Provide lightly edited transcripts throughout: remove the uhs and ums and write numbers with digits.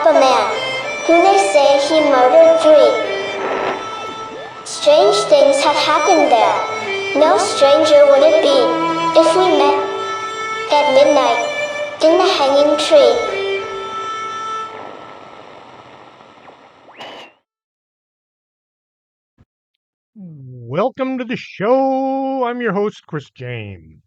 a man, who they say he murdered 3. Strange things have happened there. No stranger would it be if we met at midnight in the hanging tree. Welcome to the show. I'm your host, Chris James.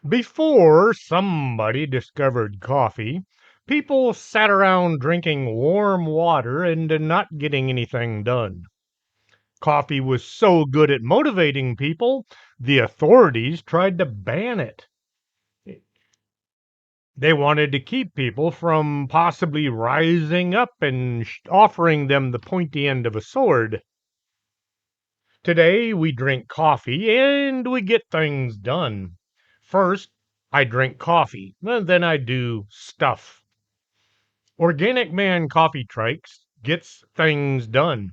Before somebody discovered coffee, people sat around drinking warm water and not getting anything done. Coffee was so good at motivating people, the authorities tried to ban it. They wanted to keep people from possibly rising up and offering them the pointy end of a sword. Today we drink coffee and we get things done. First, I drink coffee, and then I do stuff. Organic Man Coffee Trikes gets things done.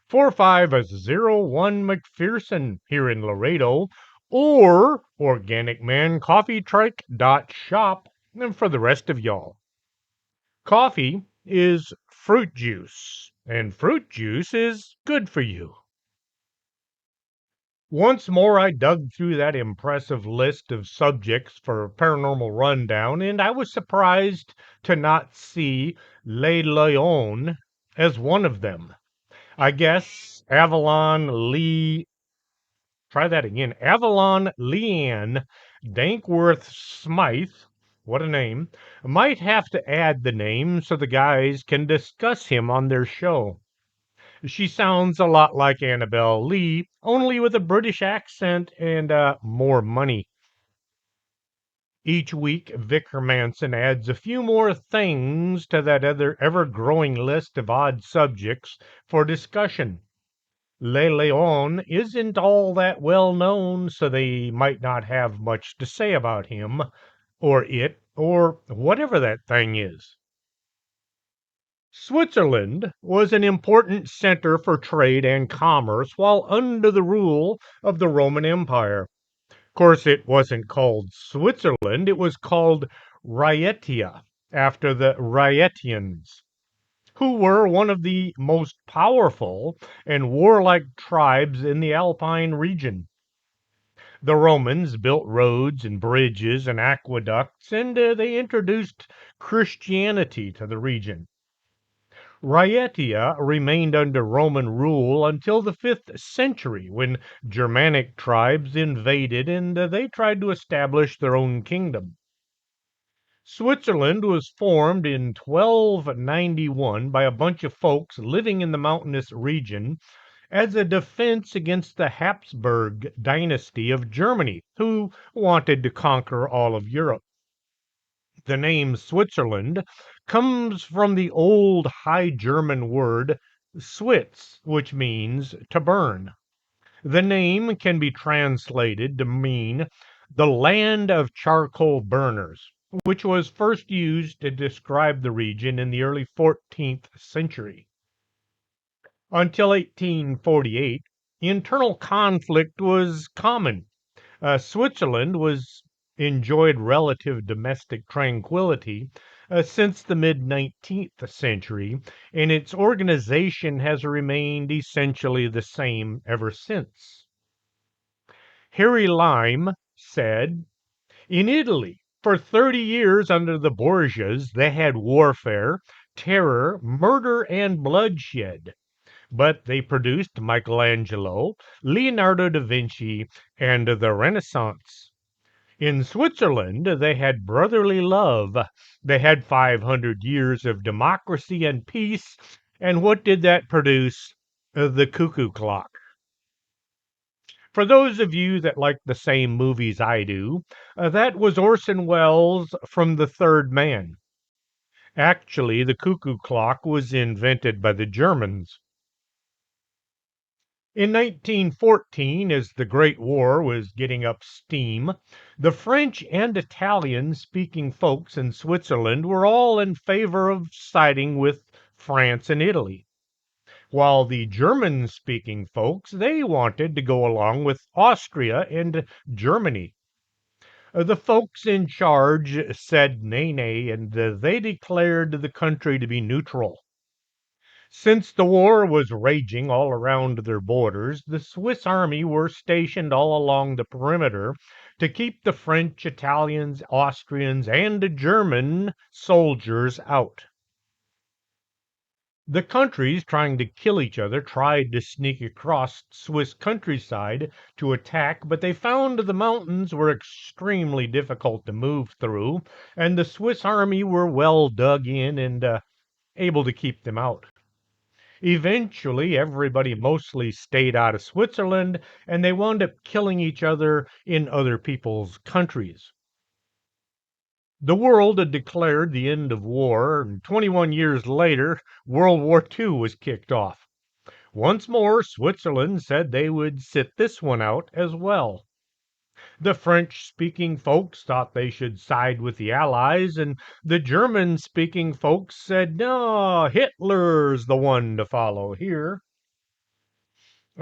4501 McPherson here in Laredo, or organicmancoffeetrike.shop for the rest of y'all. Coffee is fruit juice, and fruit juice is good for you. Once more, I dug through that impressive list of subjects for Paranormal Rundown, and I was surprised to not see Le Lion as one of them. I guess Avalon Leanne Dankworth Smythe, what a name, might have to add the name so the guys can discuss him on their show. She sounds a lot like Annabelle Lee, only with a British accent and more money. Each week, Vic Hermanson adds a few more things to that other ever-growing list of odd subjects for discussion. Le Leon isn't all that well known, so they might not have much to say about him, or it, or whatever that thing is. Switzerland was an important center for trade and commerce while under the rule of the Roman Empire. Of course, it wasn't called Switzerland, it was called Rhaetia, after the Rhaetians, who were one of the most powerful and warlike tribes in the Alpine region. The Romans built roads and bridges and aqueducts, and they introduced Christianity to the region. Rhaetia remained under Roman rule until the 5th century when Germanic tribes invaded and they tried to establish their own kingdom. Switzerland was formed in 1291 by a bunch of folks living in the mountainous region as a defense against the Habsburg dynasty of Germany, who wanted to conquer all of Europe. The name Switzerland comes from the old High German word Switz, which means to burn. The name can be translated to mean the land of charcoal burners, which was first used to describe the region in the early 14th century. Until 1848, internal conflict was common. Switzerland was enjoyed relative domestic tranquility since the mid 19th century, and its organization has remained essentially the same ever since. Harry Lime said, in Italy, for 30 years under the Borgias, they had warfare, terror, murder, and bloodshed. But they produced Michelangelo, Leonardo da Vinci, and the Renaissance. In Switzerland, they had brotherly love. They had 500 years of democracy and peace. And what did that produce? The cuckoo clock. For those of you that like the same movies I do, that was Orson Welles from The Third Man. Actually, the cuckoo clock was invented by the Germans. In 1914, as the Great War was getting up steam, the French and Italian speaking folks in Switzerland were all in favor of siding with France and Italy, while the German speaking folks, they wanted to go along with Austria and Germany. The folks in charge said nay, nay, and they declared the country to be neutral. Since the war was raging all around their borders, the Swiss army were stationed all along the perimeter to keep the French, Italians, Austrians, and German soldiers out. The countries trying to kill each other tried to sneak across Swiss countryside to attack, but they found the mountains were extremely difficult to move through, and the Swiss army were well dug in and able to keep them out. Eventually, everybody mostly stayed out of Switzerland, and they wound up killing each other in other people's countries. The world had declared the end of war, and 21 years later, World War II was kicked off. Once more, Switzerland said they would sit this one out as well. The French speaking folks thought they should side with the Allies, and the German speaking folks said, no, Hitler's the one to follow here.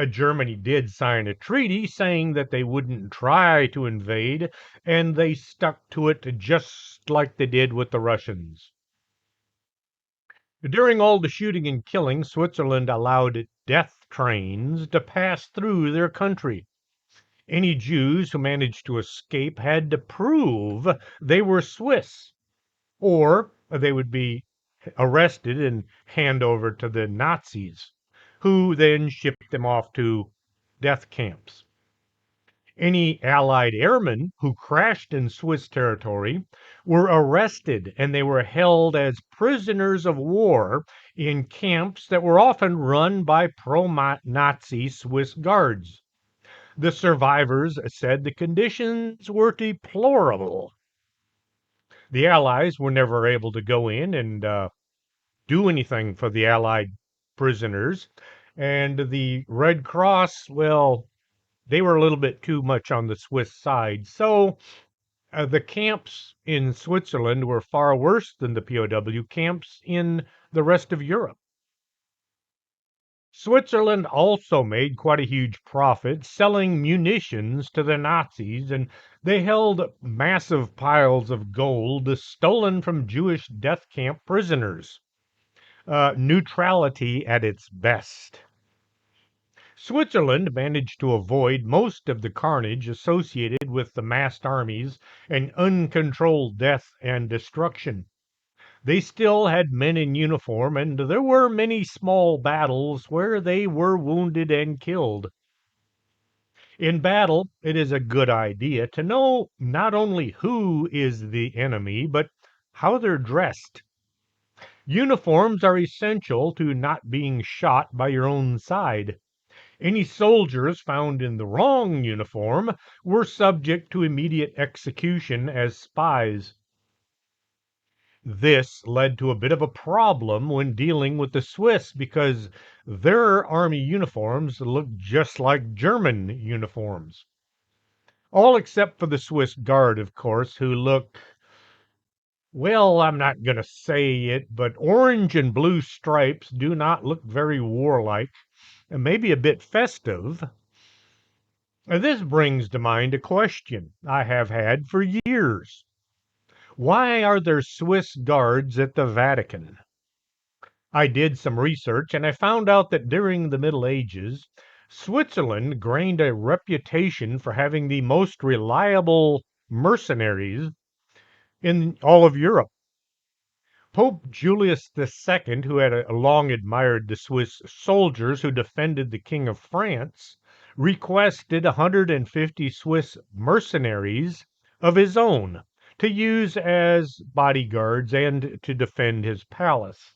Germany did sign a treaty saying that they wouldn't try to invade, and they stuck to it just like they did with the Russians. During all the shooting and killing, Switzerland allowed death trains to pass through their country. Any Jews who managed to escape had to prove they were Swiss, or they would be arrested and hand over to the Nazis, who then shipped them off to death camps. Any Allied airmen who crashed in Swiss territory were arrested and they were held as prisoners of war in camps that were often run by pro-Nazi Swiss guards. The survivors said the conditions were deplorable. The Allies were never able to go in and do anything for the Allied prisoners. And the Red Cross, well, they were a little bit too much on the Swiss side. So the camps in Switzerland were far worse than the POW camps in the rest of Europe. Switzerland also made quite a huge profit selling munitions to the Nazis, and they held massive piles of gold stolen from Jewish death camp prisoners. Neutrality at its best. Switzerland managed to avoid most of the carnage associated with the massed armies and uncontrolled death and destruction. They still had men in uniform, and there were many small battles where they were wounded and killed. In battle, it is a good idea to know not only who is the enemy, but how they're dressed. Uniforms are essential to not being shot by your own side. Any soldiers found in the wrong uniform were subject to immediate execution as spies. This led to a bit of a problem when dealing with the Swiss because their army uniforms looked just like German uniforms. All except for the Swiss Guard, of course, who look, well, I'm not going to say it, but orange and blue stripes do not look very warlike, and maybe a bit festive. This brings to mind a question I have had for years. Why are there Swiss guards at the Vatican? I did some research and I found out that during the Middle Ages, Switzerland gained a reputation for having the most reliable mercenaries in all of Europe. Pope Julius II, who had long admired the Swiss soldiers who defended the King of France, requested 150 Swiss mercenaries of his own to use as bodyguards and to defend his palace.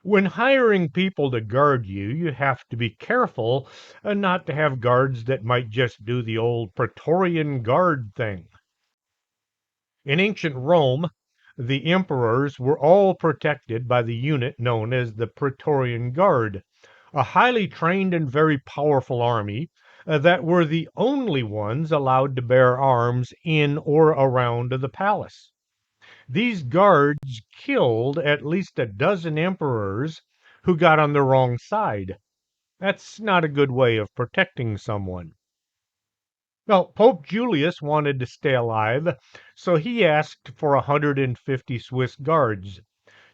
When hiring people to guard you, you have to be careful not to have guards that might just do the old Praetorian Guard thing. In ancient Rome, the emperors were all protected by the unit known as the Praetorian Guard, a highly trained and very powerful army that were the only ones allowed to bear arms in or around the palace. These guards killed at least a dozen emperors who got on the wrong side. That's not a good way of protecting someone. Well, Pope Julius wanted to stay alive, so he asked for 150 Swiss guards.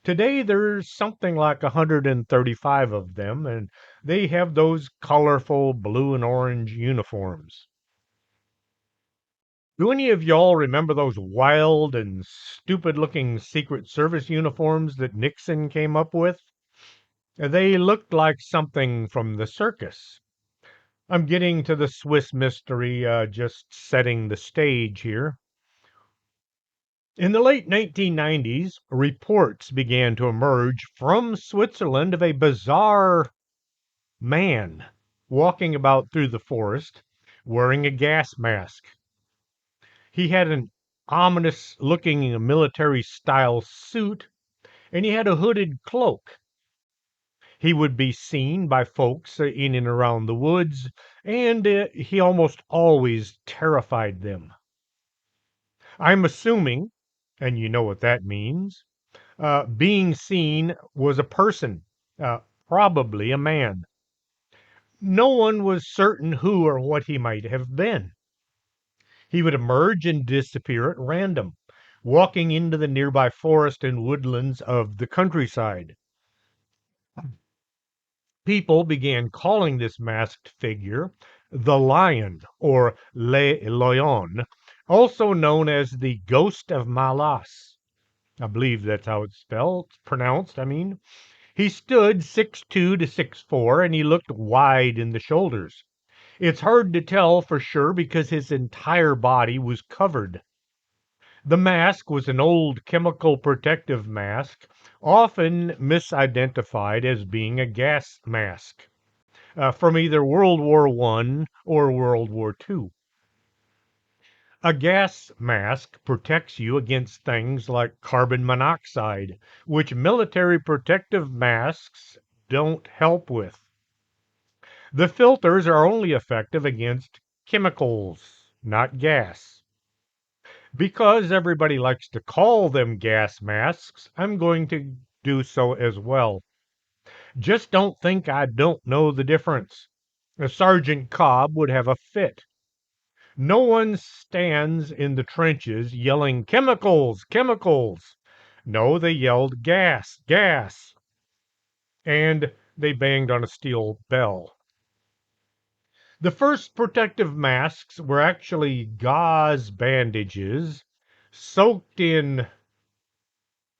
Today, there's something like 135 of them, and they have those colorful blue and orange uniforms. Do any of y'all remember those wild and stupid looking Secret Service uniforms that Nixon came up with? They looked like something from the circus. I'm getting to the Swiss mystery, just setting the stage here. In the late 1990s, reports began to emerge from Switzerland of a bizarre man walking about through the forest wearing a gas mask. He had an ominous looking military style suit and he had a hooded cloak. He would be seen by folks in and around the woods, and he almost always terrified them. I'm assuming, and you know what that means, being seen was a person, probably a man. No one was certain who or what he might have been. He would emerge and disappear at random, walking into the nearby forest and woodlands of the countryside. People began calling this masked figure the Lion or Le Lion, also known as the Ghost of Malas. I believe that's how it's pronounced, I mean. He stood 6'2" to 6'4", and he looked wide in the shoulders. It's hard to tell for sure because his entire body was covered. The mask was an old chemical protective mask, often misidentified as being a gas mask, from either World War I or World War II. A gas mask protects you against things like carbon monoxide, which military protective masks don't help with. The filters are only effective against chemicals, not gas. Because everybody likes to call them gas masks, I'm going to do so as well. Just don't think I don't know the difference. Sergeant Cobb would have a fit. No one stands in the trenches yelling, chemicals, chemicals. No, they yelled, gas, gas. And they banged on a steel bell. The first protective masks were actually gauze bandages soaked in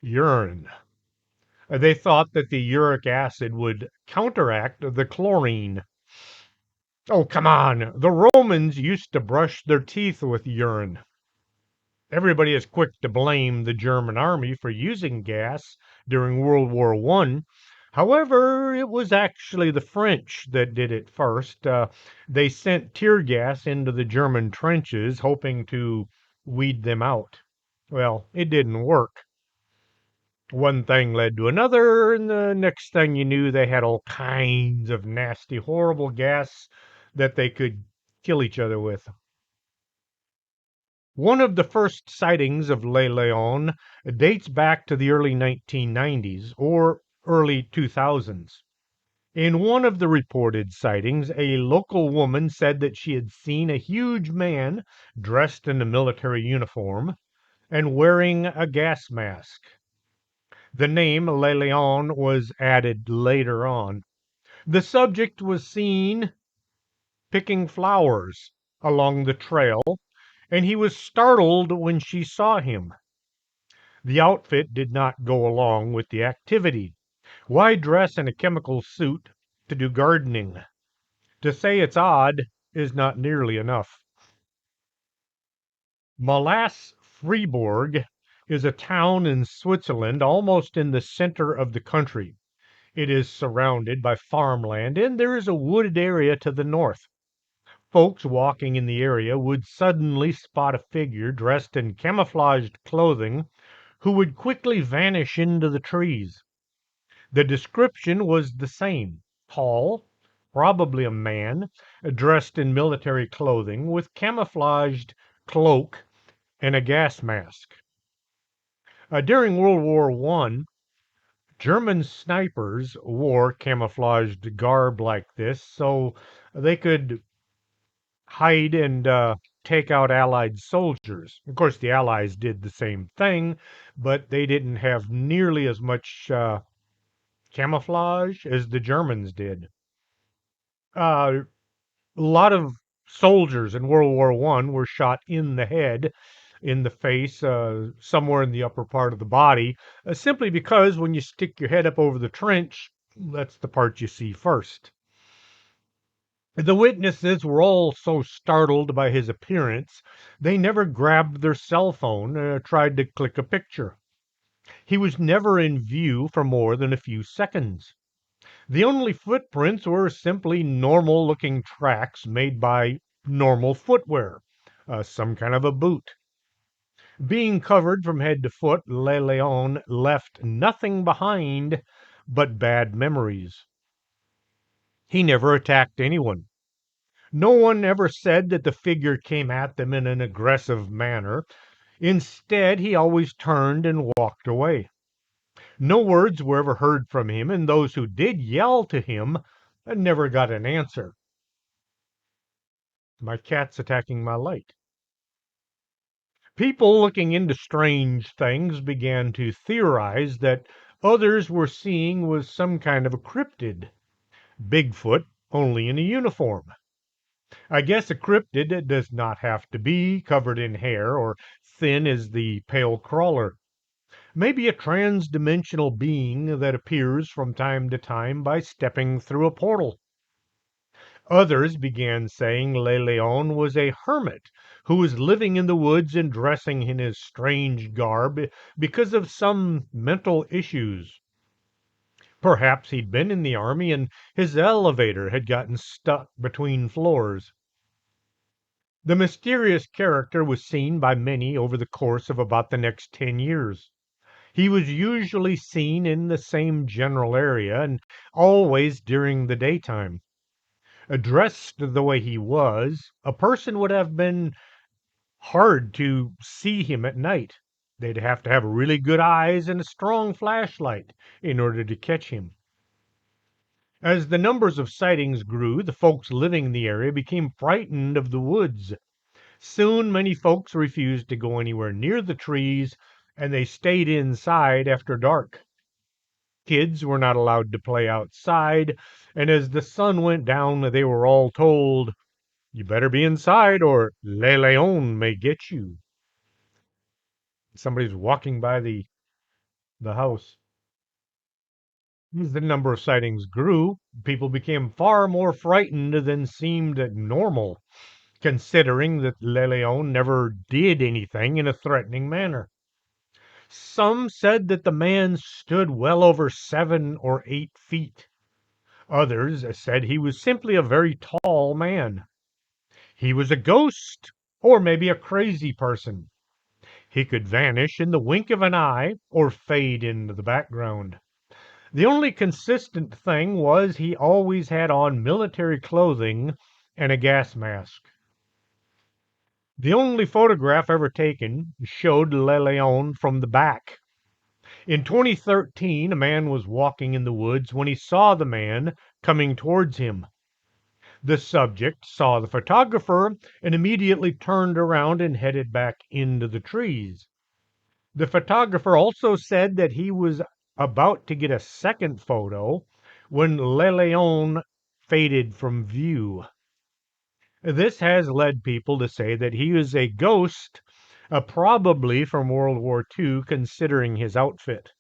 urine. They thought that the uric acid would counteract the chlorine. Oh, come on. The Romans used to brush their teeth with urine. Everybody is quick to blame the German army for using gas during World War I. However, it was actually the French that did it first. They sent tear gas into the German trenches, hoping to weed them out. Well, it didn't work. One thing led to another, and the next thing you knew, they had all kinds of nasty, horrible gas that they could kill each other with. One of the first sightings of Le Leon dates back to the early 1990s or early 2000s. In one of the reported sightings, a local woman said that she had seen a huge man dressed in a military uniform and wearing a gas mask. The name Le Leon was added later on. The subject was seen picking flowers along the trail, and he was startled when she saw him. The outfit did not go along with the activity. Why dress in a chemical suit to do gardening? To say it's odd is not nearly enough. Malas Fribourg is a town in Switzerland, almost in the center of the country. It is surrounded by farmland, and there is a wooded area to the north. Folks walking in the area would suddenly spot a figure dressed in camouflaged clothing who would quickly vanish into the trees. The description was the same: tall, probably a man, dressed in military clothing with camouflaged cloak and a gas mask. During World War I, German snipers wore camouflaged garb like this so they could hide and take out Allied soldiers. Of course, the Allies did the same thing, but they didn't have nearly as much camouflage as the Germans did. A lot of soldiers in World War One were shot in the head, in the face, somewhere in the upper part of the body, simply because when you stick your head up over the trench, that's the part you see first. The witnesses were all so startled by his appearance, they never grabbed their cell phone and tried to click a picture. He was never in view for more than a few seconds. The only footprints were simply normal looking tracks made by normal footwear, some kind of a boot. Being covered from head to foot, Le Leon left nothing behind but bad memories. He never attacked anyone. No one ever said that the figure came at them in an aggressive manner. Instead, he always turned and walked away. No words were ever heard from him, and those who did yell to him never got an answer. My cat's attacking my light. People looking into strange things began to theorize that others were seeing was some kind of a cryptid. Bigfoot, only in a uniform. I guess a cryptid does not have to be covered in hair or thin as the pale crawler. Maybe a trans-dimensional being that appears from time to time by stepping through a portal. Others began saying Le Leon was a hermit who was living in the woods and dressing in his strange garb because of some mental issues. Perhaps he'd been in the army and his elevator had gotten stuck between floors. The mysterious character was seen by many over the course of about the next 10 years. He was usually seen in the same general area and always during the daytime. Dressed the way he was, a person would have been hard to see him at night. They'd have to have really good eyes and a strong flashlight in order to catch him. As the numbers of sightings grew, the folks living in the area became frightened of the woods. Soon many folks refused to go anywhere near the trees, and they stayed inside after dark. Kids were not allowed to play outside, and as the sun went down, they were all told, "You better be inside or Le Leon may get you." Somebody's walking by the house. As the number of sightings grew, people became far more frightened than seemed normal, considering that Le Leon never did anything in a threatening manner. Some said that the man stood well over 7 or 8 feet. Others said he was simply a very tall man. He was a ghost, or maybe a crazy person. He could vanish in the wink of an eye or fade into the background. The only consistent thing was he always had on military clothing and a gas mask. The only photograph ever taken showed Le Leon from the back. In 2013, a man was walking in the woods when he saw the man coming towards him. The subject saw the photographer and immediately turned around and headed back into the trees. The photographer also said that he was about to get a second photo when Le Leon faded from view. This has led people to say that he is a ghost, probably from World War II, considering his outfit.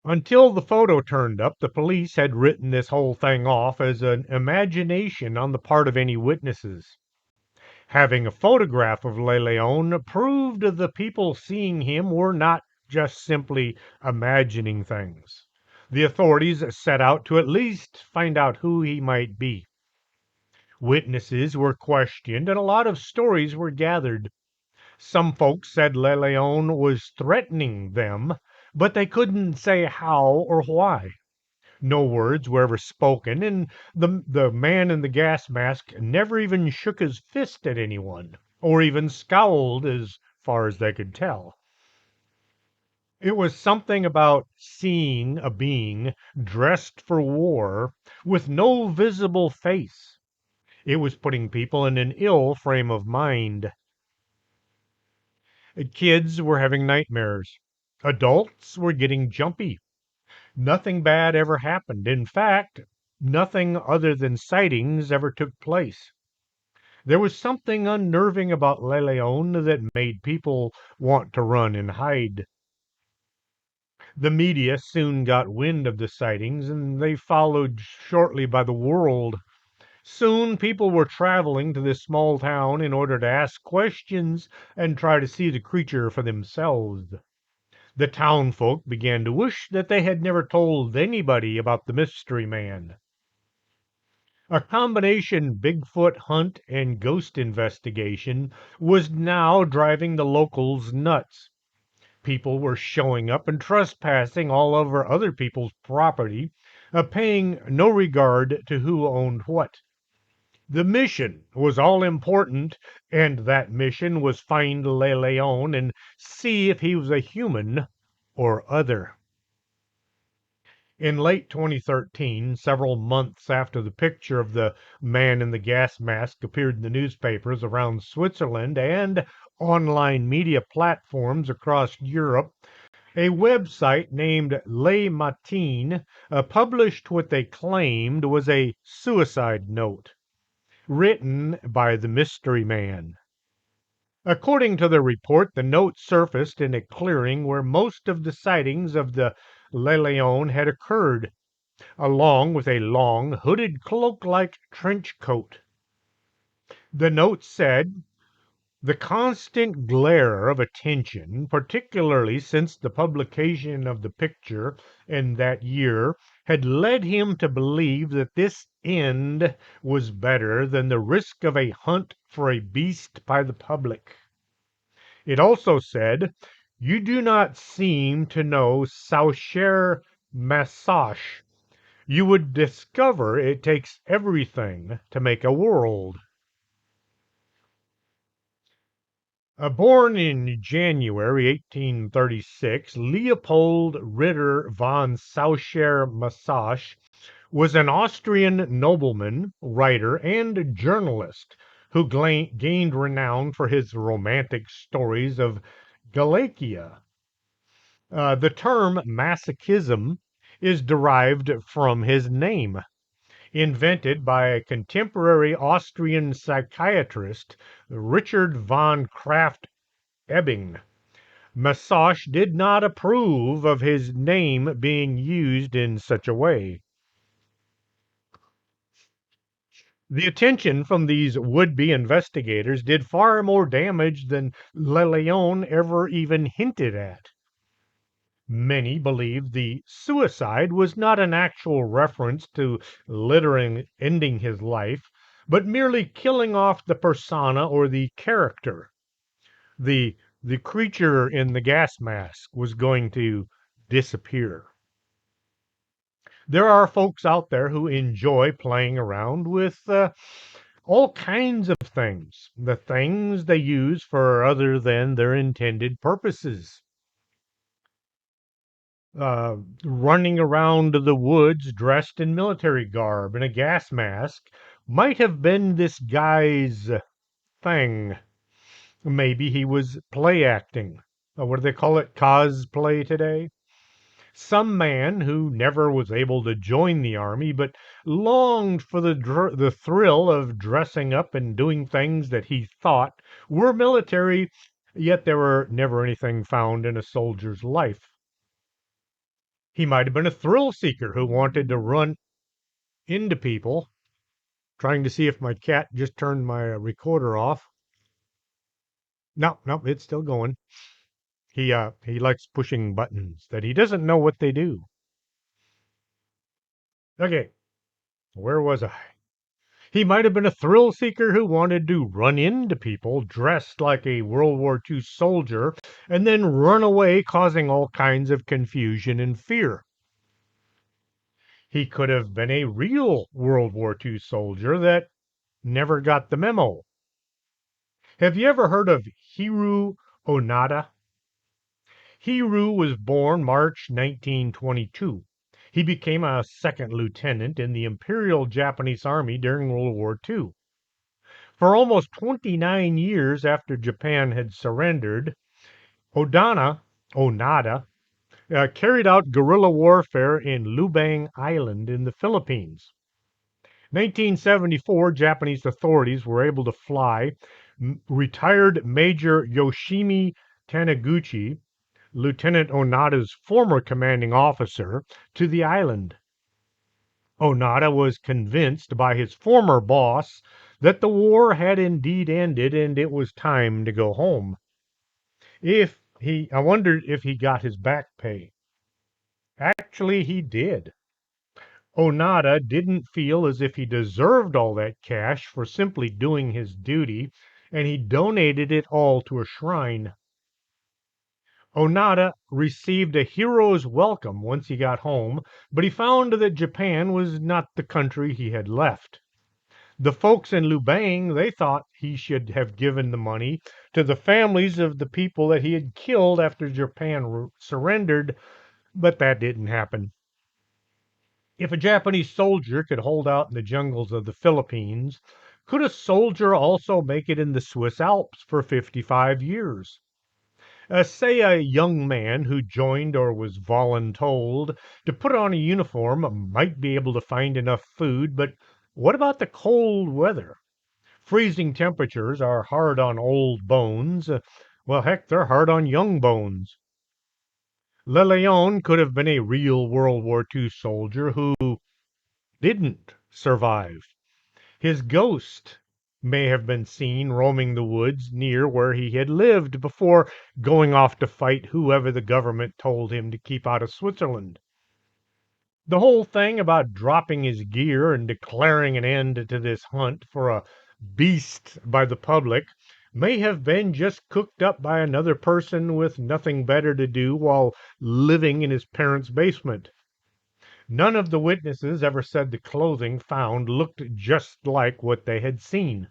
Until the photo turned up, the police had written this whole thing off as an imagination on the part of any witnesses. Having a photograph of Le Leon proved the people seeing him were not just simply imagining things. The authorities set out to at least find out who he might be. Witnesses were questioned and a lot of stories were gathered. Some folks said Le Leon was threatening them, but they couldn't say how or why. No words were ever spoken, and the man in the gas mask never even shook his fist at anyone, or even scowled as far as they could tell. It was something about seeing a being dressed for war with no visible face. It was putting people in an ill frame of mind. Kids were having nightmares. Adults were getting jumpy. Nothing bad ever happened. In fact, nothing other than sightings ever took place. There was something unnerving about Le Leon that made people want to run and hide. The media soon got wind of the sightings, and they followed shortly by the world. Soon people were traveling to this small town in order to ask questions and try to see the creature for themselves. The townfolk began to wish that they had never told anybody about the mystery man. A combination Bigfoot hunt and ghost investigation was now driving the locals nuts. People were showing up and trespassing all over other people's property, paying no regard to who owned what. The mission was all important, and that mission was find Le Leon and see if he was a human or other. In late 2013, several months after the picture of the man in the gas mask appeared in the newspapers around Switzerland and online media platforms across Europe, a website named Le Matin published what they claimed was a suicide note written by the mystery man. According to the report, the note surfaced in a clearing where most of the sightings of the Le Leon had occurred, along with a long, hooded cloak like trench coat. The note said, the constant glare of attention, particularly since the publication of the picture in that year, had led him to believe that this end was better than the risk of a hunt for a beast by the public. It also said, you do not seem to know Saucher Massage. You would discover it takes everything to make a world. Born in January 1836, Leopold Ritter von Saucher Massage was an Austrian nobleman, writer, and journalist who gained renown for his romantic stories of Galatia. The term masochism is derived from his name, invented by a contemporary Austrian psychiatrist, Richard von Kraft Ebing. Massage did not approve of his name being used in such a way. The attention from these would-be investigators did far more damage than Le Leon ever even hinted at. Many believed the suicide was not an actual reference to literally ending his life, but merely killing off the persona or the character. The the creature in the gas mask was going to disappear. There are folks out there who enjoy playing around with all kinds of things, the things they use for other than their intended purposes. Running around the woods dressed in military garb and a gas mask might have been this guy's thing. Maybe he was play acting. What do they call it? Cosplay today? Some man who never was able to join the army but longed for the thrill of dressing up and doing things that he thought were military, yet there were never anything found in a soldier's life. He might have been a thrill seeker who wanted to run into people. Trying to see if my cat just turned my recorder off. No, no, it's still going. He likes pushing buttons that he doesn't know what they do. Okay, where was I? He might have been a thrill seeker who wanted to run into people dressed like a World War II soldier and then run away, causing all kinds of confusion and fear. He could have been a real World War II soldier that never got the memo. Have you ever heard of Hiru Onada? Hiru was born March 1922. He became a second lieutenant in the Imperial Japanese Army during World War II. For almost 29 years after Japan had surrendered, Onada carried out guerrilla warfare in Lubang Island in the Philippines. 1974, Japanese authorities were able to fly retired Major Yoshimi Taniguchi, Lieutenant Onada's former commanding officer, to the island. Onada was convinced by his former boss that the war had indeed ended and it was time to go home. I wondered if he got his back pay. Actually, he did. Onada didn't feel as if he deserved all that cash for simply doing his duty, and he donated it all to a shrine. Onada received a hero's welcome once he got home, but he found that Japan was not the country he had left. The folks in Lubang, they thought he should have given the money to the families of the people that he had killed after Japan surrendered, but that didn't happen. If a Japanese soldier could hold out in the jungles of the Philippines, could a soldier also make it in the Swiss Alps for 55 years? Say a young man who joined or was voluntold to put on a uniform might be able to find enough food, but what about the cold weather? Freezing temperatures are hard on old bones. Well, heck, they're hard on young bones. Le Leon could have been a real World War II soldier who didn't survive. His ghost may have been seen roaming the woods near where he had lived before going off to fight whoever the government told him to keep out of Switzerland. The whole thing about dropping his gear and declaring an end to this hunt for a beast by the public may have been just cooked up by another person with nothing better to do while living in his parents' basement. None of the witnesses ever said the clothing found looked just like what they had seen.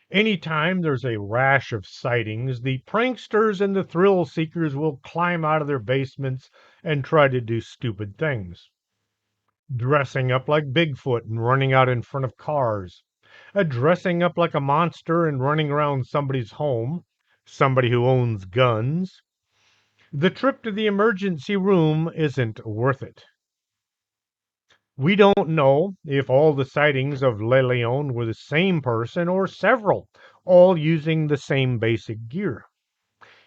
Anytime there's a rash of sightings, the pranksters and the thrill seekers will climb out of their basements and try to do stupid things. Dressing up like Bigfoot and running out in front of cars. Dressing up like a monster and running around somebody's home. Somebody who owns guns. The trip to the emergency room isn't worth it. We don't know if all the sightings of Le Leon were the same person or several, all using the same basic gear.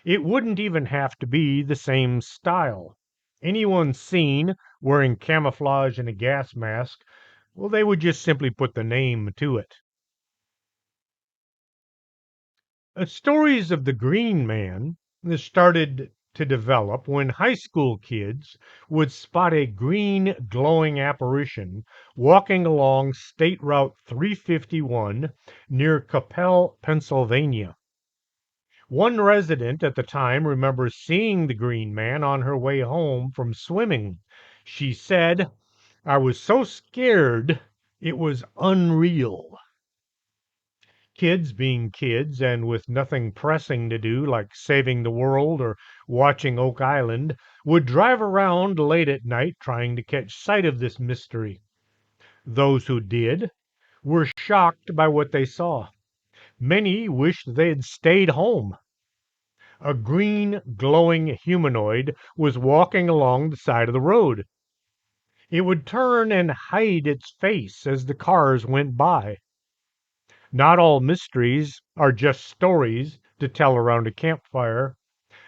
It wouldn't even have to be the same style. Anyone seen wearing camouflage and a gas mask, well, they would just simply put the name to it. Stories of the Green Man started to develop when high school kids would spot a green glowing apparition walking along State Route 351 near Coppell, Pennsylvania. One resident at the time remembers seeing the Green Man on her way home from swimming. She said, "I was so scared, it was unreal." Kids being kids and with nothing pressing to do like saving the world or watching Oak Island, would drive around late at night trying to catch sight of this mystery. Those who did were shocked by what they saw. Many wished they had stayed home. A green, glowing humanoid was walking along the side of the road. It would turn and hide its face as the cars went by. Not all mysteries are just stories to tell around a campfire.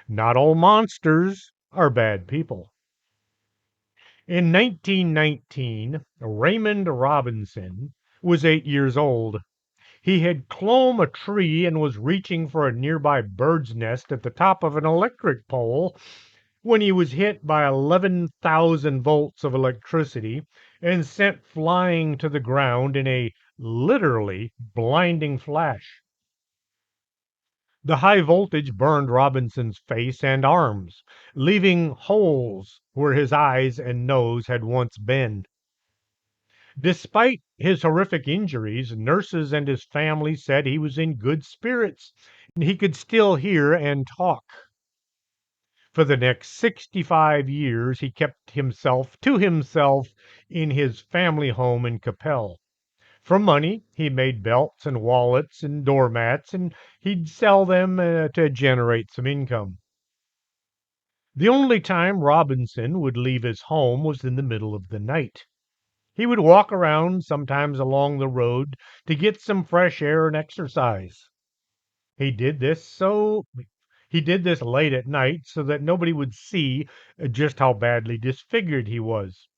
Not all monsters are bad people. In 1919, Raymond Robinson was 8 years old. He had clomb a tree and was reaching for a nearby bird's nest at the top of an electric pole when he was hit by 11,000 volts of electricity and sent flying to the ground in a literally blinding flash. The high voltage burned Robinson's face and arms, leaving holes where his eyes and nose had once been. Despite his horrific injuries, nurses and his family said he was in good spirits and he could still hear and talk. For the next 65 years, he kept himself to himself in his family home in Capel. For money, he made belts and wallets and doormats, and he'd sell them to generate some income. The only time Robinson would leave his home was in the middle of the night. He would walk around, sometimes along the road, to get some fresh air and exercise. He did this so he did this late at night so that nobody would see just how badly disfigured he was.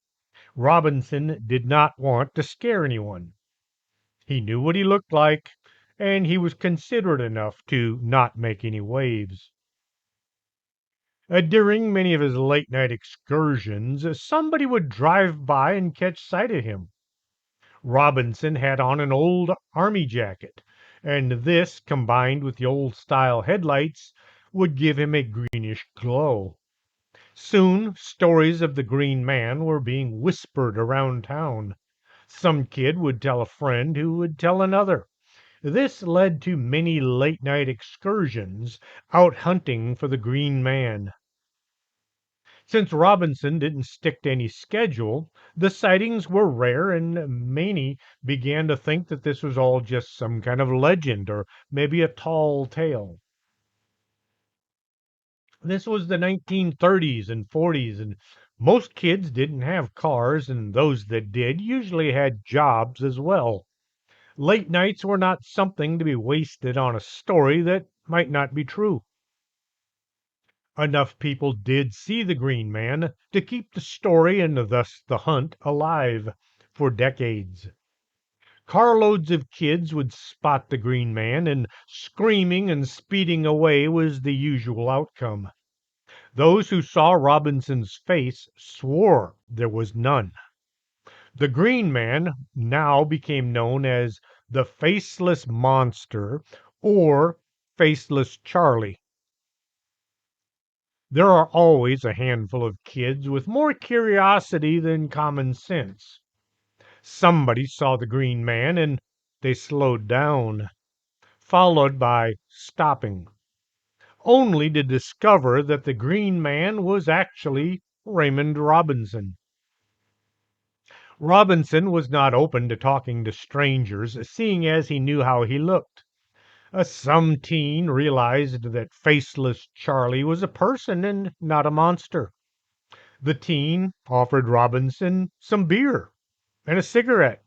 Robinson did not want to scare anyone. He knew what he looked like, and he was considerate enough to not make any waves. During many of his late night excursions, somebody would drive by and catch sight of him. Robinson had on an old army jacket, and this, combined with the old style headlights, would give him a greenish glow. Soon stories of the Green Man were being whispered around town. Some kid would tell a friend who would tell another. This led to many late night excursions out hunting for the Green Man. Since Robinson didn't stick to any schedule, the sightings were rare, and many began to think that this was all just some kind of legend or maybe a tall tale. This was the 1930s and 40s, and most kids didn't have cars, and those that did usually had jobs as well. Late nights were not something to be wasted on a story that might not be true. Enough people did see the Green Man to keep the story and thus the hunt alive for decades. Carloads of kids would spot the Green Man, and screaming and speeding away was the usual outcome. Those who saw Robinson's face swore there was none. The Green Man now became known as the Faceless Monster or Faceless Charley. There are always a handful of kids with more curiosity than common sense. Somebody saw the Green Man and they slowed down, followed by stopping, only to discover that the Green Man was actually Raymond Robinson. Robinson was not open to talking to strangers, seeing as he knew how he looked. Some teen realized that Faceless Charley was a person and not a monster. The teen offered Robinson some beer and a cigarette.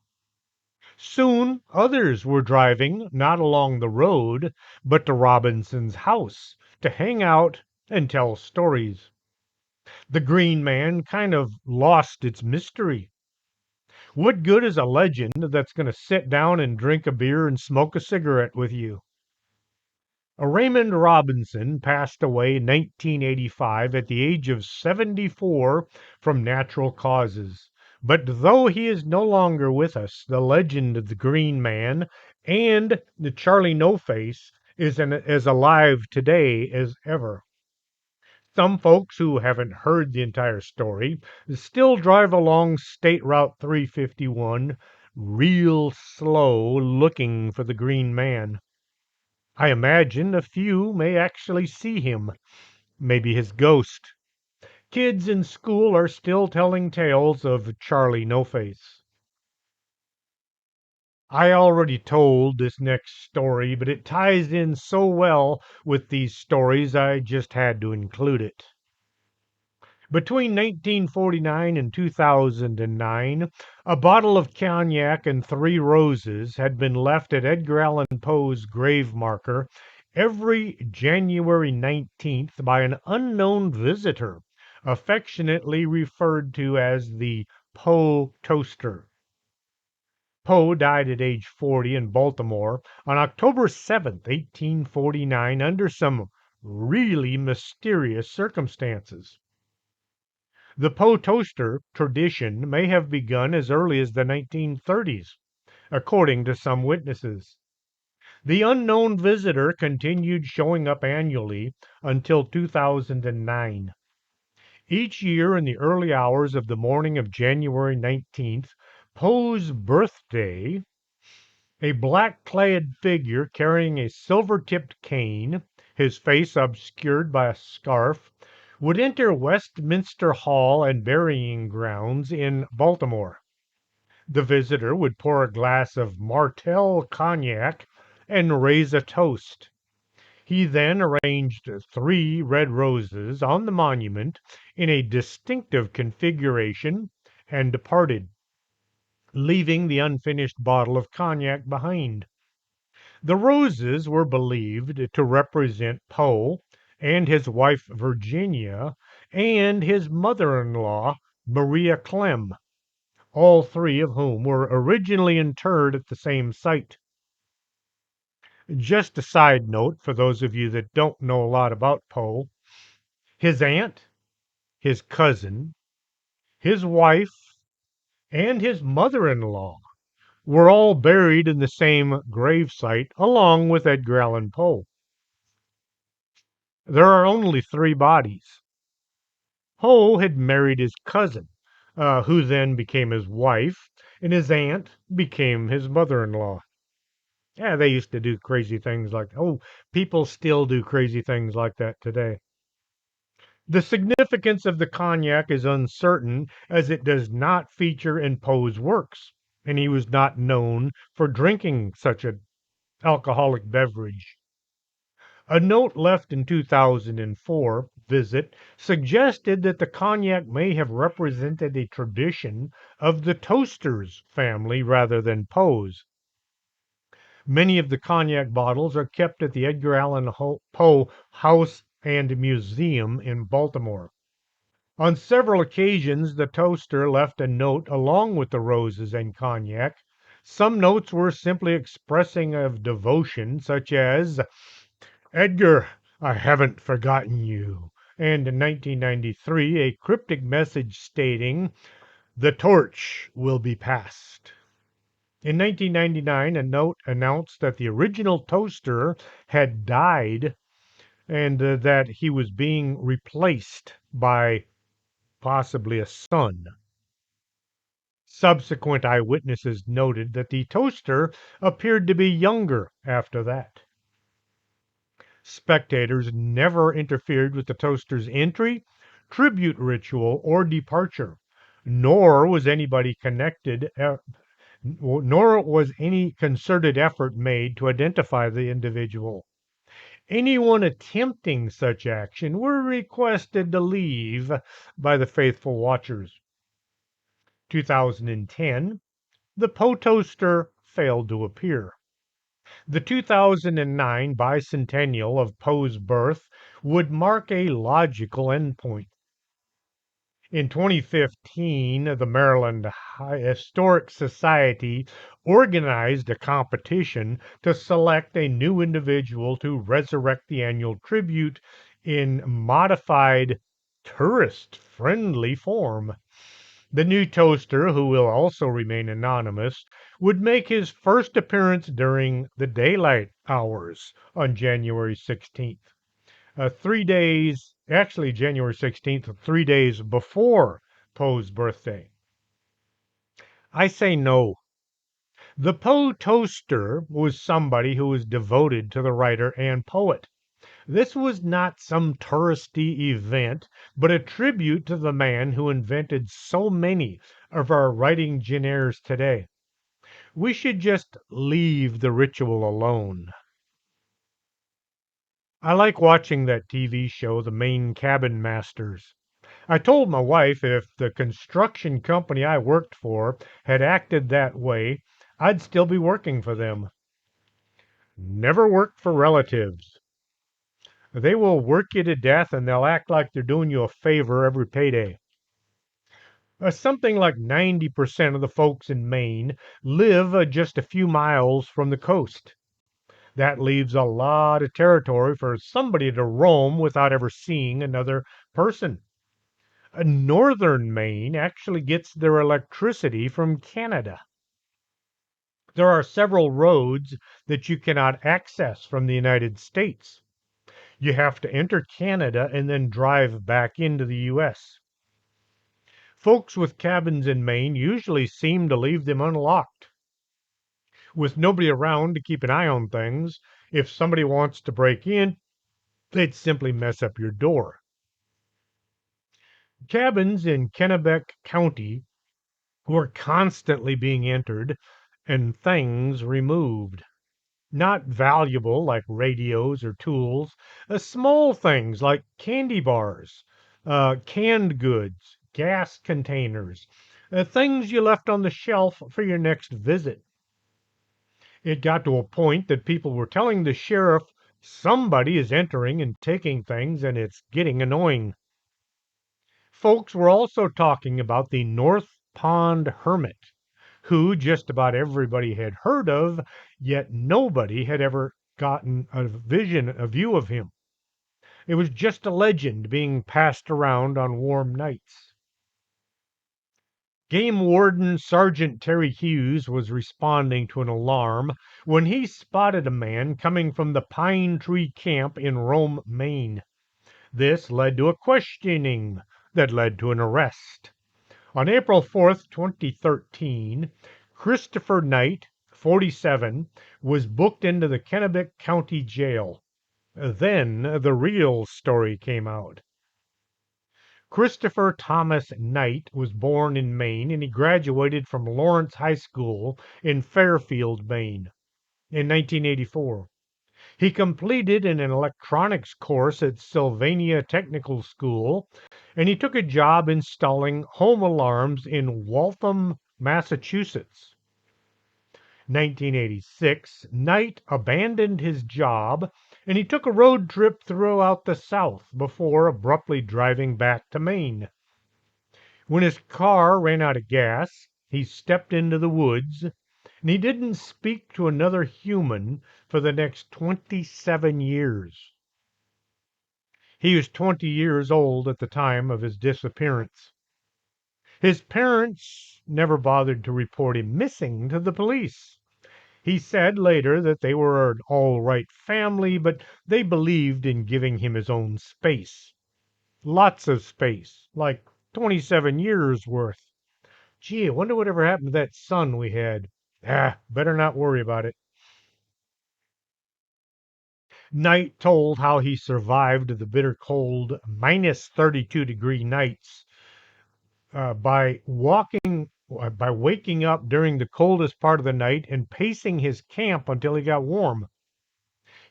Soon others were driving not along the road, but to Robinson's house to hang out and tell stories. The Green Man kind of lost its mystery. What good is a legend that's going to sit down and drink a beer and smoke a cigarette with you? Raymond Robinson passed away in 1985 at the age of 74 from natural causes. But though he is no longer with us, the legend of the Green Man and the Charley No Face is as alive today as ever. Some folks who haven't heard the entire story still drive along State Route 351 real slow looking for the Green Man. I imagine a few may actually see him, maybe his ghost. Kids in school are still telling tales of Charley No Face. I already told this next story, but it ties in so well with these stories I just had to include it. Between 1949 and 2009, a bottle of cognac and 3 roses had been left at Edgar Allan Poe's grave marker every January 19th by an unknown visitor, affectionately referred to as the Poe Toaster. Poe died at age 40 in Baltimore on October 7th, 1849, under some really mysterious circumstances. The Poe Toaster tradition may have begun as early as the 1930s, according to some witnesses. The unknown visitor continued showing up annually until 2009. Each year in the early hours of the morning of January 19th, Poe's birthday, a black-clad figure carrying a silver-tipped cane, his face obscured by a scarf, would enter Westminster Hall and Burying Grounds in Baltimore. The visitor would pour a glass of Martell cognac and raise a toast. He then arranged 3 red roses on the monument in a distinctive configuration and departed, leaving the unfinished bottle of cognac behind. The roses were believed to represent Poe and his wife Virginia and his mother-in-law Maria Clem, all 3 of whom were originally interred at the same site. Just a side note for those of you that don't know a lot about Poe, his aunt, his cousin, his wife, and his mother-in-law were all buried in the same gravesite along with Edgar Allan Poe. There are only 3 bodies. Poe had married his cousin, who then became his wife, and his aunt became his mother-in-law. Yeah, they used to do crazy things like, oh, people still do crazy things like that today. The significance of the cognac is uncertain as it does not feature in Poe's works, and he was not known for drinking such an alcoholic beverage. A note left in 2004 visit suggested that the cognac may have represented a tradition of the Toaster's family rather than Poe's. Many of the cognac bottles are kept at the Edgar Allan Poe House and Museum in Baltimore. On several occasions, the toaster left a note along with the roses and cognac. Some notes were simply expressing of devotion, such as, Edgar, I haven't forgotten you. And in 1993, a cryptic message stating, the torch will be passed. In 1999, a note announced that the original toaster had died and that he was being replaced by possibly a son. Subsequent eyewitnesses noted that the toaster appeared to be younger after that. Spectators never interfered with the toaster's entry, tribute ritual, or departure, nor was anybody connected nor was any concerted effort made to identify the individual. Anyone attempting such action were requested to leave by the faithful watchers. 2010, the Poe Toaster failed to appear. The 2009 bicentennial of Poe's birth would mark a logical endpoint. In 2015, the Maryland Historic Society organized a competition to select a new individual to resurrect the annual tribute in modified, tourist-friendly form. The new toaster, who will also remain anonymous, would make his first appearance during the daylight hours on January 16th. 3 days, actually January 16th, 3 days before Poe's birthday. I say no. The Poe Toaster was somebody who was devoted to the writer and poet. This was not some touristy event, but a tribute to the man who invented so many of our writing genres today. We should just leave the ritual alone. I like watching that TV show, The Maine Cabin Masters. I told my wife if the construction company I worked for had acted that way, I'd still be working for them. Never work for relatives. They will work you to death and they'll act like they're doing you a favor every payday. Something like 90% of the folks in Maine live just a few miles from the coast. That leaves a lot of territory for somebody to roam without ever seeing another person. Northern Maine actually gets their electricity from Canada. There are several roads that you cannot access from the United States. You have to enter Canada and then drive back into the U.S. Folks with cabins in Maine usually seem to leave them unlocked. With nobody around to keep an eye on things, if somebody wants to break in, they'd simply mess up your door. Cabins in Kennebec County were constantly being entered and things removed. Not valuable like radios or tools, small things like candy bars, canned goods, gas containers, things you left on the shelf for your next visit. It got to a point that people were telling the sheriff somebody is entering and taking things and it's getting annoying. Folks were also talking about the North Pond Hermit, who just about everybody had heard of, yet nobody had ever gotten a view of him. It was just a legend being passed around on warm nights. Game Warden Sergeant Terry Hughes was responding to an alarm when he spotted a man coming from the Pine Tree Camp in Rome, Maine. This led to a questioning that led to an arrest. On April 4th, 2013, Christopher Knight, 47, was booked into the Kennebec County Jail. Then the real story came out. Christopher Thomas Knight was born in Maine and he graduated from Lawrence High School in Fairfield, Maine in 1984. He completed an electronics course at Sylvania Technical School, and he took a job installing home alarms in Waltham, Massachusetts. 1986, Knight abandoned his job and he took a road trip throughout the South before abruptly driving back to Maine. When his car ran out of gas, he stepped into the woods and he didn't speak to another human for the next 27 years. He was 20 years old at the time of his disappearance. His parents never bothered to report him missing to the police. He said later that they were an all right family, but they believed in giving him his own space. Lots of space, like 27 years worth. Gee, I wonder whatever happened to that son we had. Better not worry about it. Knight told how he survived the bitter cold, minus 32-degree nights by waking up during the coldest part of the night and pacing his camp until he got warm.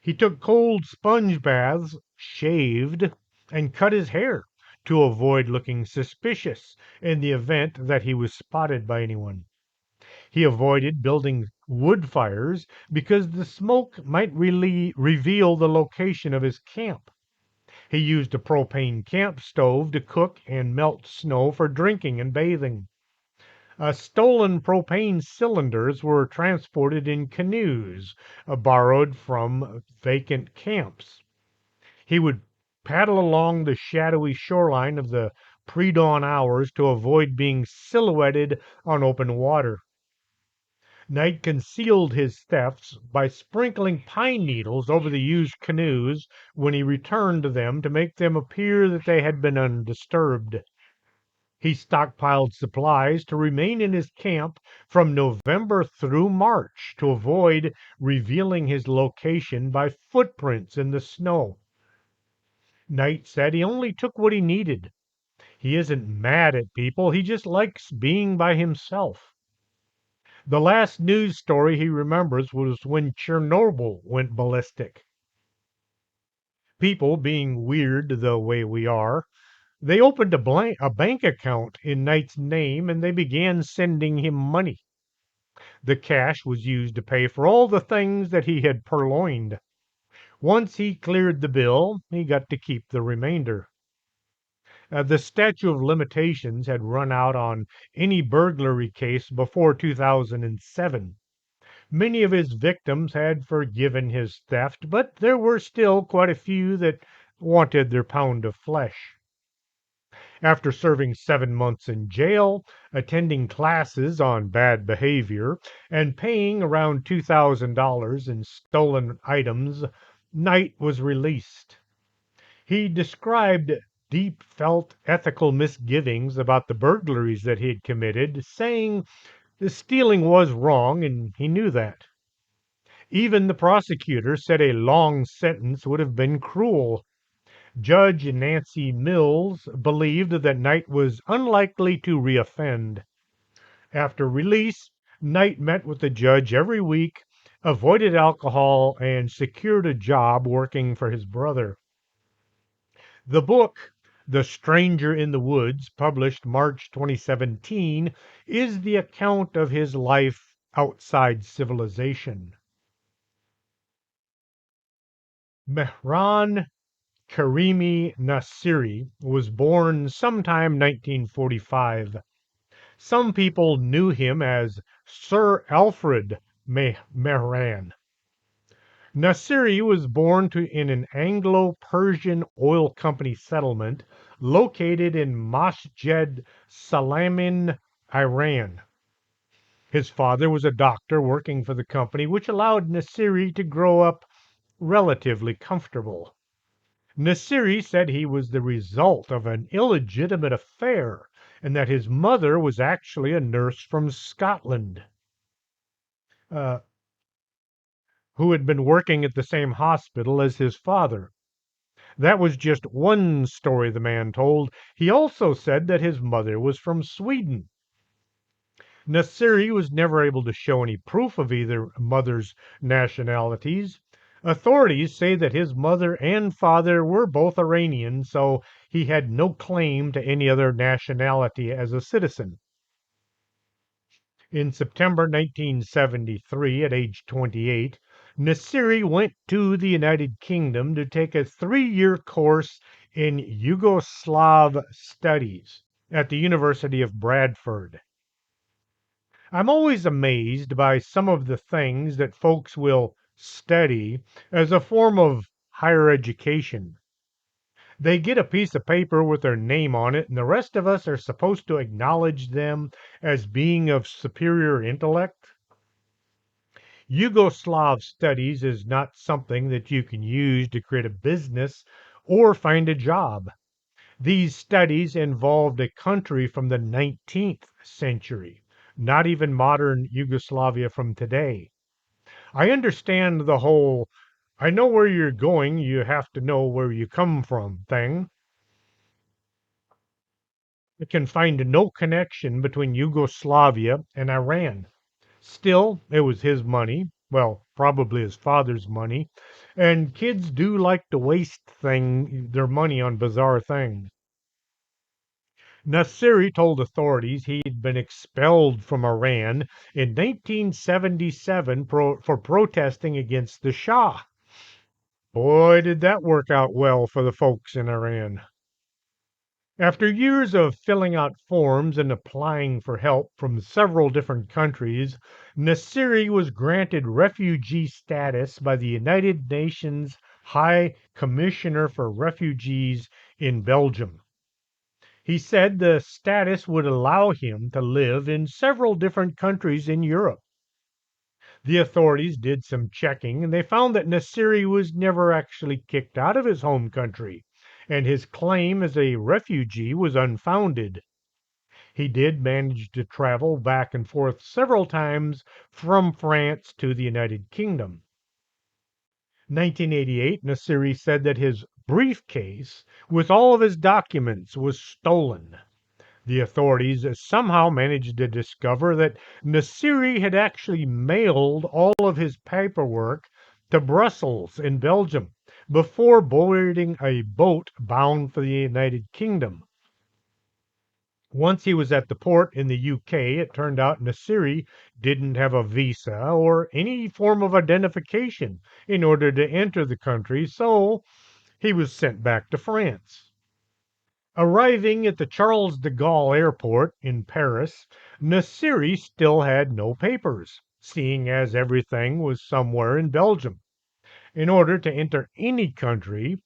He took cold sponge baths, shaved, and cut his hair to avoid looking suspicious in the event that he was spotted by anyone. He avoided building wood fires because the smoke might really reveal the location of his camp. He used a propane camp stove to cook and melt snow for drinking and bathing. Stolen propane cylinders were transported in canoes borrowed from vacant camps. He would paddle along the shadowy shoreline of the pre dawn hours to avoid being silhouetted on open water. Knight concealed his thefts by sprinkling pine needles over the used canoes when he returned to them to make them appear that they had been undisturbed. He stockpiled supplies to remain in his camp from November through March to avoid revealing his location by footprints in the snow. Knight said he only took what he needed. He isn't mad at people, he just likes being by himself. The last news story he remembers was when Chernobyl went ballistic. People being weird the way we are, they opened a bank account in Knight's name and they began sending him money. The cash was used to pay for all the things that he had purloined. Once he cleared the bill, he got to keep the remainder. The statute of limitations had run out on any burglary case before 2007. Many of his victims had forgiven his theft, but there were still quite a few that wanted their pound of flesh. After serving 7 months in jail, attending classes on bad behavior, and paying around $2,000 in stolen items, Knight was released. He described deep felt ethical misgivings about the burglaries that he had committed, saying the stealing was wrong and he knew that. Even the prosecutor said a long sentence would have been cruel. Judge Nancy Mills believed that Knight was unlikely to reoffend. After release, Knight met with the judge every week, avoided alcohol, and secured a job working for his brother. The book, The Stranger in the Woods, published March 2017, is the account of his life outside civilization. Mehran Karimi Nasiri was born sometime 1945. Some people knew him as Sir Alfred Mehran. Nasiri was born in an Anglo-Persian oil company settlement located in Masjid Salamin, Iran. His father was a doctor working for the company, which allowed Nasiri to grow up relatively comfortable. Nasiri said he was the result of an illegitimate affair and that his mother was actually a nurse from Scotland uh, who had been working at the same hospital as his father. That was just one story the man told. He also said that his mother was from Sweden. Nasiri was never able to show any proof of either mother's nationalities. Authorities say that his mother and father were both Iranian, so he had no claim to any other nationality as a citizen. In September 1973, at age 28, Nasiri went to the United Kingdom to take a 3-year course in Yugoslav studies at the University of Bradford. I'm always amazed by some of the things that folks will study as a form of higher education. They get a piece of paper with their name on it, and the rest of us are supposed to acknowledge them as being of superior intellect. Yugoslav studies is not something that you can use to create a business or find a job. These studies involved a country from the 19th century, not even modern Yugoslavia from today. I understand the whole I know where you're going, you have to know where you come from thing. It can find no connection between Yugoslavia and Iran. Still, it was his money, well, probably his father's money, and kids do like to waste their money on bizarre things. Nassiri told authorities he'd been expelled from Iran in 1977 for protesting against the Shah. Boy, did that work out well for the folks in Iran. After years of filling out forms and applying for help from several different countries, Nassiri was granted refugee status by the United Nations High Commissioner for Refugees in Belgium. He said the status would allow him to live in several different countries in Europe. The authorities did some checking and they found that Nassiri was never actually kicked out of his home country, and his claim as a refugee was unfounded. He did manage to travel back and forth several times from France to the United Kingdom. 1988, Nassiri said that his briefcase with all of his documents was stolen. The authorities somehow managed to discover that Nassiri had actually mailed all of his paperwork to Brussels in Belgium before boarding a boat bound for the United Kingdom. Once he was at the port in the UK, it turned out Nassiri didn't have a visa or any form of identification in order to enter the country, so he was sent back to France. Arriving at the Charles de Gaulle Airport in Paris, Nassiri still had no papers, seeing as everything was somewhere in Belgium. In order to enter any country,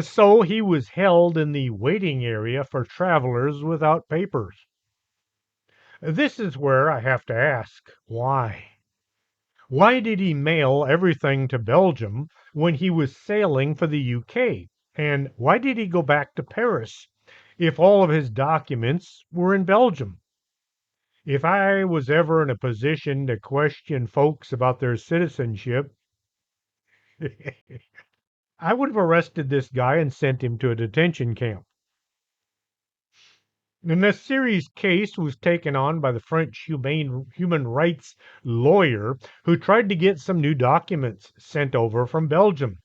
so he was held in the waiting area for travelers without papers. This is where I have to ask, why? Why did he mail everything to Belgium when he was sailing for the UK? And why did he go back to Paris if all of his documents were in Belgium? If I was ever in a position to question folks about their citizenship, I would have arrested this guy and sent him to a detention camp. And this series case was taken on by the French human rights lawyer who tried to get some new documents sent over from Belgium.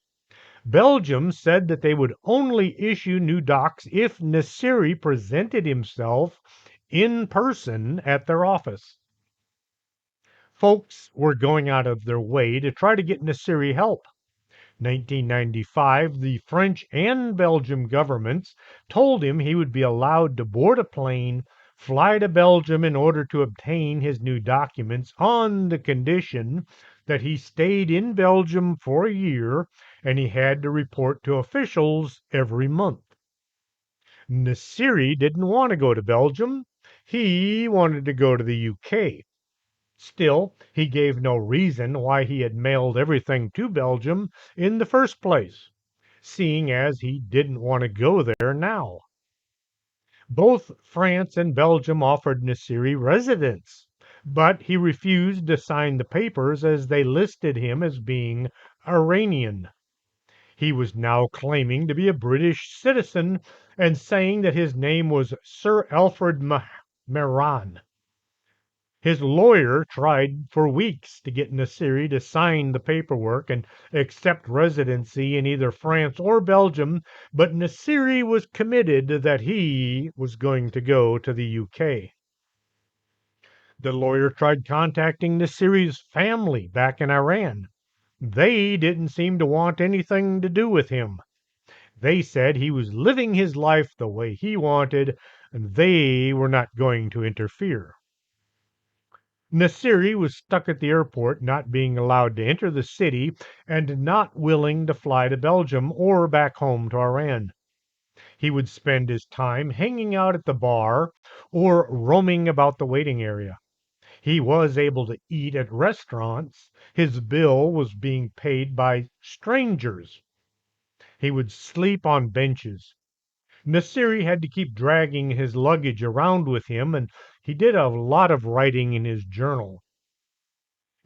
Belgium said that they would only issue new docs if Nassiri presented himself in person at their office. Folks were going out of their way to try to get Nassiri help. 1995, the French and Belgium governments told him he would be allowed to board a plane, fly to Belgium in order to obtain his new documents on the condition that he stayed in Belgium for a year and he had to report to officials every month. Nassiri didn't want to go to Belgium. He wanted to go to the UK. Still, he gave no reason why he had mailed everything to Belgium in the first place, seeing as he didn't want to go there now. Both France and Belgium offered Nassiri residence, but he refused to sign the papers as they listed him as being Iranian. He was now claiming to be a British citizen and saying that his name was Sir Alfred Mehran. His lawyer tried for weeks to get Nassiri to sign the paperwork and accept residency in either France or Belgium, but Nassiri was committed that he was going to go to the UK. The lawyer tried contacting Nassiri's family back in Iran. They didn't seem to want anything to do with him. They said he was living his life the way he wanted, and they were not going to interfere. Nassiri was stuck at the airport, not being allowed to enter the city and not willing to fly to Belgium or back home to Iran. He would spend his time hanging out at the bar or roaming about the waiting area. He was able to eat at restaurants. His bill was being paid by strangers. He would sleep on benches. Nassiri had to keep dragging his luggage around with him, and he did a lot of writing in his journal.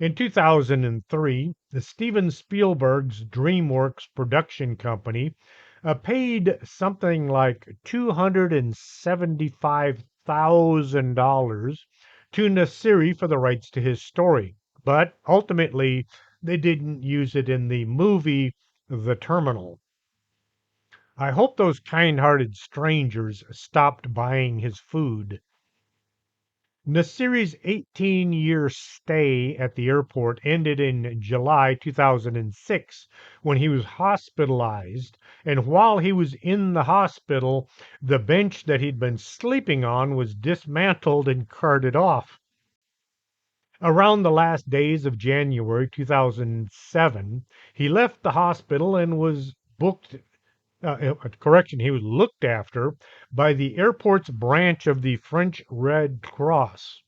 In 2003, the Steven Spielberg's DreamWorks production company paid something like $275,000 to Nassiri for the rights to his story, but ultimately they didn't use it in the movie The Terminal. I hope those kind-hearted strangers stopped buying his food. Nassiri's 18-year stay at the airport ended in July 2006 when he was hospitalized, and while he was in the hospital, the bench that he'd been sleeping on was dismantled and carted off. Around the last days of January 2007, he left the hospital and was he was looked after by the airport's branch of the French Red Cross.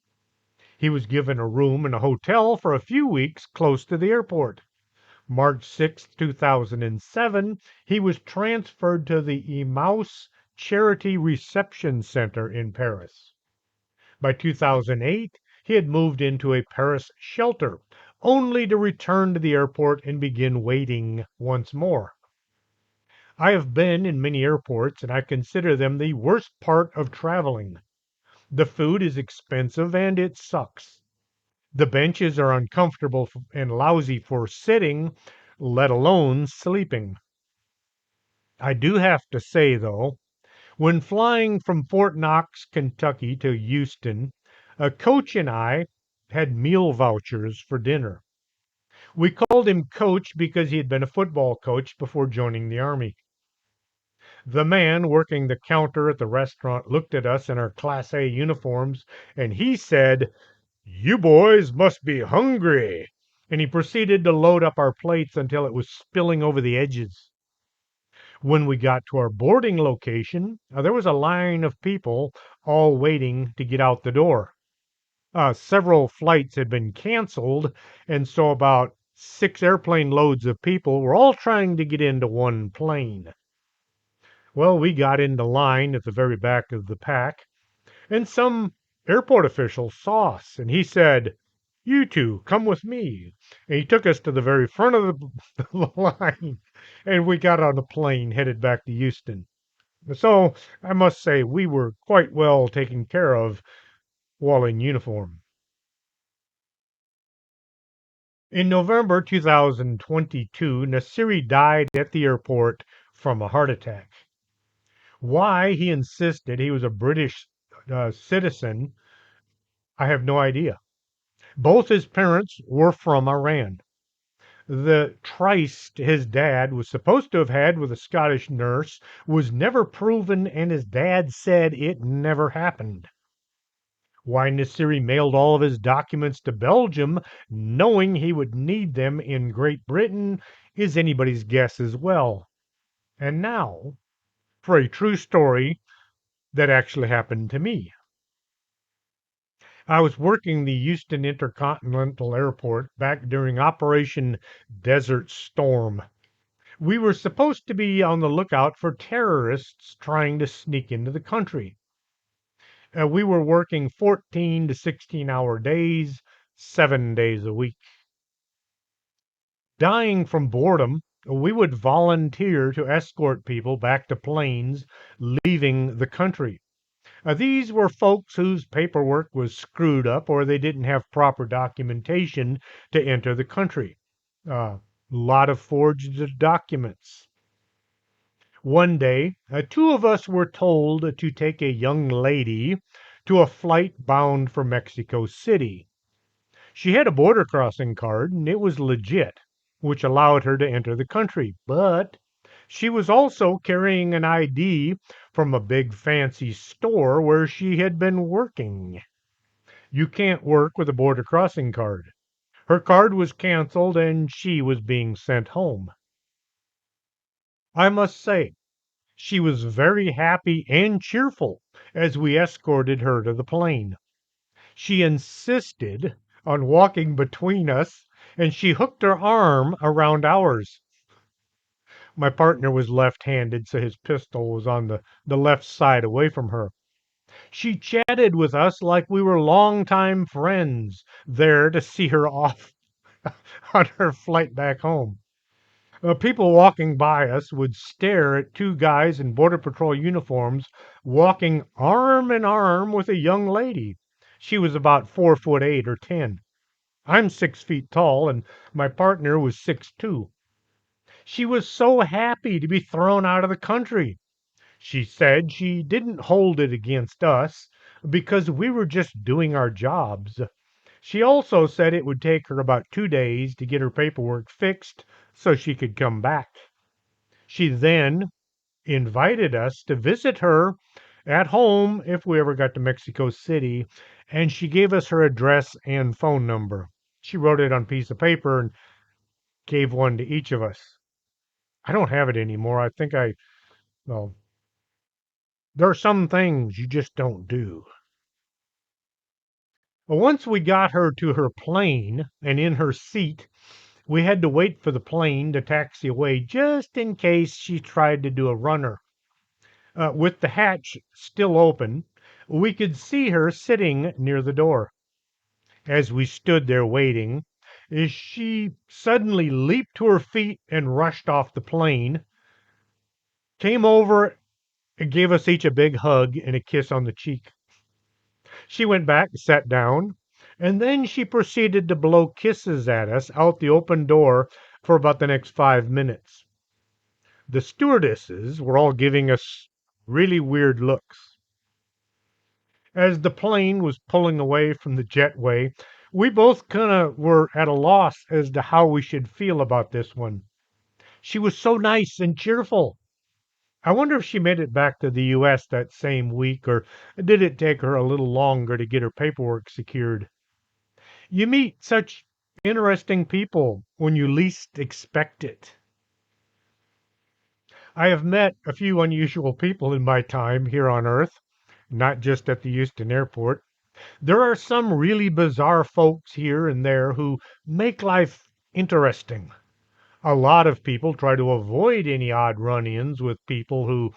He was given a room in a hotel for a few weeks close to the airport. March 6, 2007, he was transferred to the Mauls Charity Reception Center in Paris. By 2008, he had moved into a Paris shelter, only to return to the airport and begin waiting once more. I have been in many airports, and I consider them the worst part of traveling. The food is expensive and it sucks. The benches are uncomfortable and lousy for sitting, let alone sleeping. I do have to say, though, when flying from Fort Knox, Kentucky to Houston, a coach and I had meal vouchers for dinner. We called him Coach because he had been a football coach before joining the Army. The man working the counter at the restaurant looked at us in our Class A uniforms and he said, "You boys must be hungry." And he proceeded to load up our plates until it was spilling over the edges. When we got to our boarding location, there was a line of people all waiting to get out the door. Several flights had been canceled, and so about 6 airplane loads of people were all trying to get into one plane. Well, we got into line at the very back of the pack, and some airport official saw us, and he said, You two, come with me. And he took us to the very front of the line, and we got on a plane headed back to Houston. So I must say, we were quite well taken care of while in uniform. In November 2022, Nasiri died at the airport from a heart attack. Why he insisted he was a British citizen, I have no idea. Both his parents were from Iran. The tryst his dad was supposed to have had with a Scottish nurse was never proven, and his dad said it never happened. Why Nasiri mailed all of his documents to Belgium, knowing he would need them in Great Britain, is anybody's guess as well. And now, for a true story that actually happened to me. I was working the Houston Intercontinental Airport back during Operation Desert Storm. We were supposed to be on the lookout for terrorists trying to sneak into the country. We were working 14 to 16-hour days, 7 days a week. Dying from boredom, we would volunteer to escort people back to planes leaving the country. These were folks whose paperwork was screwed up or they didn't have proper documentation to enter the country. A lot of forged documents. One day, two of us were told to take a young lady to a flight bound for Mexico City. She had a border crossing card and it was legit, which allowed her to enter the country. But she was also carrying an ID from a big fancy store where she had been working. You can't work with a border crossing card. Her card was canceled and she was being sent home. I must say, she was very happy and cheerful as we escorted her to the plane. She insisted on walking between us, and she hooked her arm around ours. My partner was left-handed, so his pistol was on the left side away from her. She chatted with us like we were longtime friends, there to see her off on her flight back home. People walking by us would stare at two guys in Border Patrol uniforms walking arm in arm with a young lady. She was about 4'8" or 10. I'm 6 feet tall, and my partner was 6'2". She was so happy to be thrown out of the country. She said she didn't hold it against us because we were just doing our jobs. She also said it would take her about 2 days to get her paperwork fixed so she could come back. She then invited us to visit her at home if we ever got to Mexico City, and she gave us her address and phone number. She wrote it on a piece of paper and gave one to each of us. I don't have it anymore. Well, there are some things you just don't do. Well, once we got her to her plane and in her seat, we had to wait for the plane to taxi away just in case she tried to do a runner. With the hatch still open, we could see her sitting near the door. As we stood there waiting, she suddenly leaped to her feet and rushed off the plane, came over and gave us each a big hug and a kiss on the cheek. She went back, sat down, and then she proceeded to blow kisses at us out the open door for about the next 5 minutes. The stewardesses were all giving us really weird looks. As the plane was pulling away from the jetway, we both kind of were at a loss as to how we should feel about this one. She was so nice and cheerful. I wonder if she made it back to the U.S. that same week, or did it take her a little longer to get her paperwork secured? You meet such interesting people when you least expect it. I have met a few unusual people in my time here on Earth, not just at the Houston airport. There are some really bizarre folks here and there who make life interesting. A lot of people try to avoid any odd run-ins with people who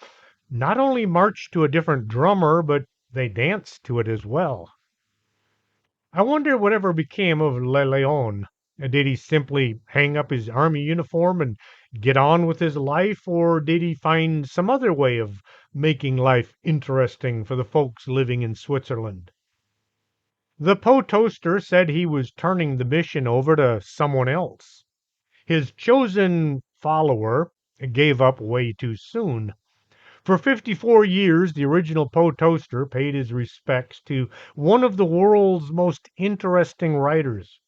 not only march to a different drummer, but they dance to it as well. I wonder whatever became of Le Leon. Did he simply hang up his army uniform and get on with his life, or did he find some other way of making life interesting for the folks living in Switzerland? The Poe Toaster said he was turning the mission over to someone else. His chosen follower gave up way too soon. For 54 years, the original Poe Toaster paid his respects to one of the world's most interesting writers.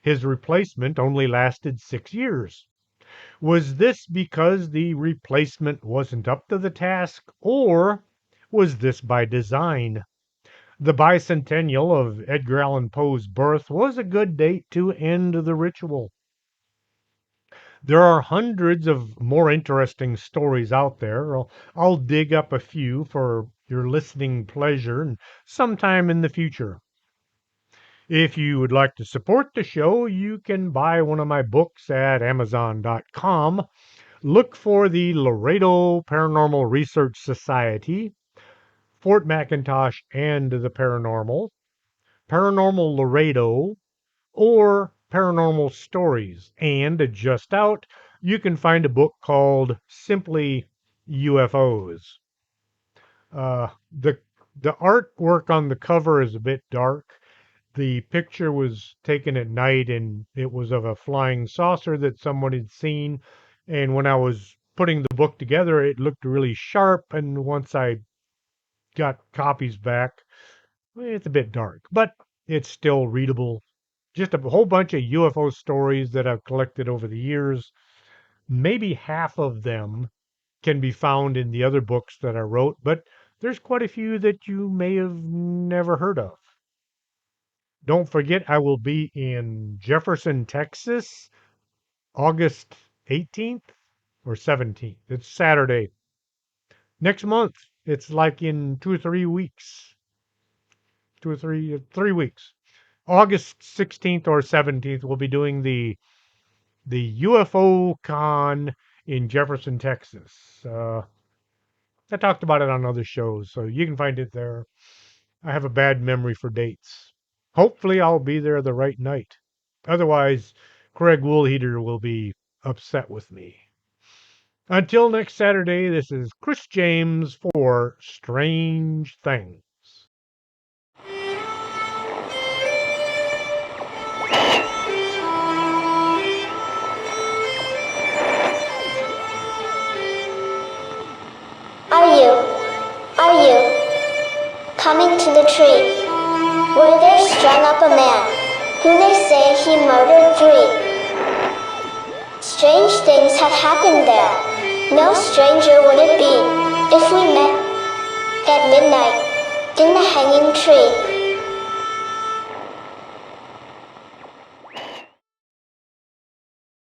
His replacement only lasted 6 years. Was this because the replacement wasn't up to the task, or was this by design? The bicentennial of Edgar Allan Poe's birth was a good date to end the ritual. There are hundreds of more interesting stories out there. I'll dig up a few for your listening pleasure and sometime in the future. If you would like to support the show, you can buy one of my books at Amazon.com. Look for the Laredo Paranormal Research Society, Fort McIntosh and the Paranormal Laredo, or Paranormal Stories. And just out, you can find a book called simply UFOs. Uh, the the artwork on the cover is a bit dark. The picture was taken at night, and it was of a flying saucer that someone had seen. And when I was putting the book together, it looked really sharp. And once I got copies back, it's a bit dark, but it's still readable. Just a whole bunch of UFO stories that I've collected over the years. Maybe half of them can be found in the other books that I wrote, but there's quite a few that you may have never heard of. Don't forget, I will be in Jefferson, Texas, August 18th or 17th. It's Saturday. Next month, it's like in 2 or 3 weeks. 3 weeks. August 16th or 17th, we'll be doing the UFO Con in Jefferson, Texas. I talked about it on other shows, so you can find it there. I have a bad memory for dates. Hopefully, I'll be there the right night. Otherwise, Craig Woolheater will be upset with me. Until next Saturday, this is Chris James for Strange Things. Are you coming to the tree where there's strung up a man who they say he murdered 3? Strange things have happened there. No stranger would it be if we met at midnight in the hanging tree.